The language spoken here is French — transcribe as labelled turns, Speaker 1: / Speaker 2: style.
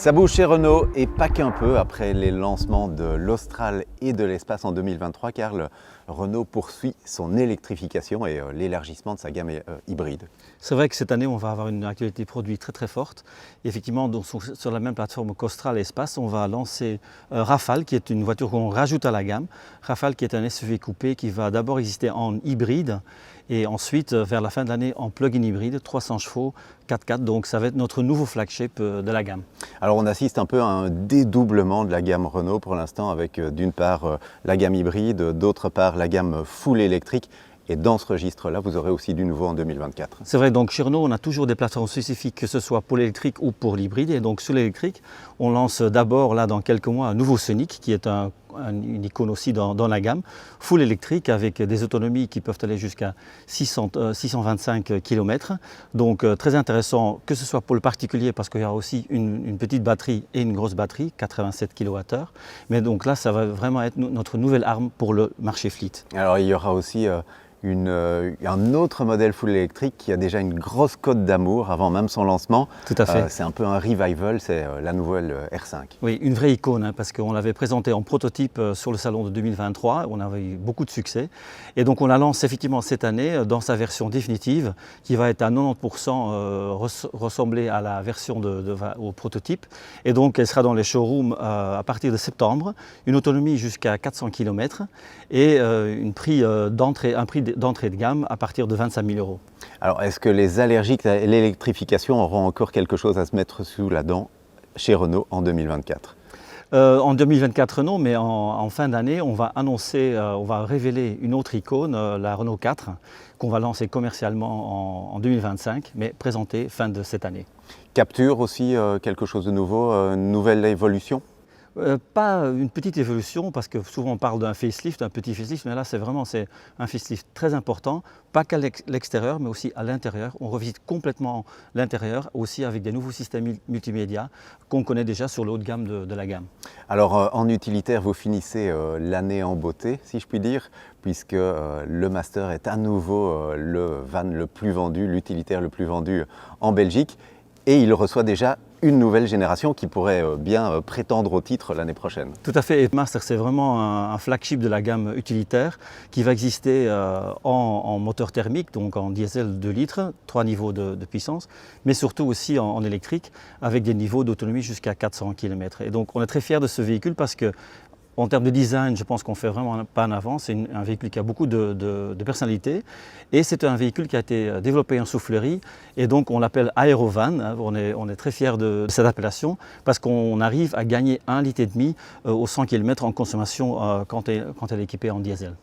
Speaker 1: Ça bouge chez Renault et pas qu'un peu après les lancements de l'Austral et de l'Espace en 2023 car Renault poursuit son électrification et l'élargissement de sa gamme hybride.
Speaker 2: C'est vrai que cette année, on va avoir une actualité produit très forte. Effectivement, donc, sur la même plateforme qu'Austral et Espace, on va lancer Rafale, qui est une voiture qu'on rajoute à la gamme. Rafale, qui est un SUV coupé qui va d'abord exister en hybride et ensuite, vers la fin de l'année, en plug-in hybride, 300 chevaux, 4x4. Donc ça va être notre nouveau flagship de la gamme.
Speaker 1: Alors on assiste un peu à un dédoublement de la gamme Renault pour l'instant avec d'une part la gamme hybride, d'autre part la gamme full électrique. Et dans ce registre-là, vous aurez aussi du nouveau en 2024.
Speaker 2: C'est vrai, donc chez Renault, on a toujours des plateformes spécifiques, que ce soit pour l'électrique ou pour l'hybride. Et donc sur l'électrique, on lance d'abord, là, dans quelques mois, un nouveau Sonic, qui est une icône aussi dans la gamme, full électrique, avec des autonomies qui peuvent aller jusqu'à 625 km. Donc très intéressant, que ce soit pour le particulier, parce qu'il y aura aussi une petite batterie et une grosse batterie, 87 kWh. Mais donc là, ça va vraiment être notre nouvelle arme pour le marché fleet.
Speaker 1: Alors il y aura aussi un autre modèle full électrique qui a déjà une grosse cote d'amour avant même son lancement.
Speaker 2: Tout à fait.
Speaker 1: C'est un peu un revival, c'est la nouvelle R5.
Speaker 2: Oui, une vraie icône, hein, parce qu'on l'avait présenté en prototype sur le salon de 2023, on avait eu beaucoup de succès. Et donc on la lance effectivement cette année dans sa version définitive, qui va être à 90% ressembler à la version au prototype. Et donc elle sera dans les showrooms à partir de septembre, une autonomie jusqu'à 400 km et un prix d'entrée de gamme à partir de 25 000 €.
Speaker 1: Alors, est-ce que les allergiques à l'électrification auront encore quelque chose à se mettre sous la dent chez Renault en 2024 ?
Speaker 2: En 2024, non, mais en fin d'année, on va annoncer, on va révéler une autre icône, la Renault 4, qu'on va lancer commercialement en 2025, mais présentée fin de cette année.
Speaker 1: Capture aussi quelque chose de nouveau, une nouvelle évolution ?
Speaker 2: Pas une petite évolution, parce que souvent on parle d'un facelift, un petit facelift, mais là c'est un facelift très important, pas qu'à l'extérieur, mais aussi à l'intérieur. On revisite complètement l'intérieur, aussi avec des nouveaux systèmes multimédia qu'on connaît déjà sur le haut de gamme de la gamme.
Speaker 1: Alors en utilitaire, vous finissez l'année en beauté, si je puis dire, puisque le Master est à nouveau le van le plus vendu, l'utilitaire le plus vendu en Belgique, et il reçoit déjà une nouvelle génération qui pourrait bien prétendre au titre l'année prochaine.
Speaker 2: Tout à fait, et Master c'est vraiment un flagship de la gamme utilitaire qui va exister en moteur thermique, donc en diesel 2 litres, 3 niveaux de puissance, mais surtout aussi en électrique avec des niveaux d'autonomie jusqu'à 400 km. Et donc on est très fiers de ce véhicule parce que en termes de design, je pense qu'on fait vraiment un pas en avant. C'est un véhicule qui a beaucoup de personnalité et c'est un véhicule qui a été développé en soufflerie et donc on l'appelle Aerovan. On est très fiers de cette appellation parce qu'on arrive à gagner 1,5 litre au 100 km en consommation quand elle est équipée en diesel.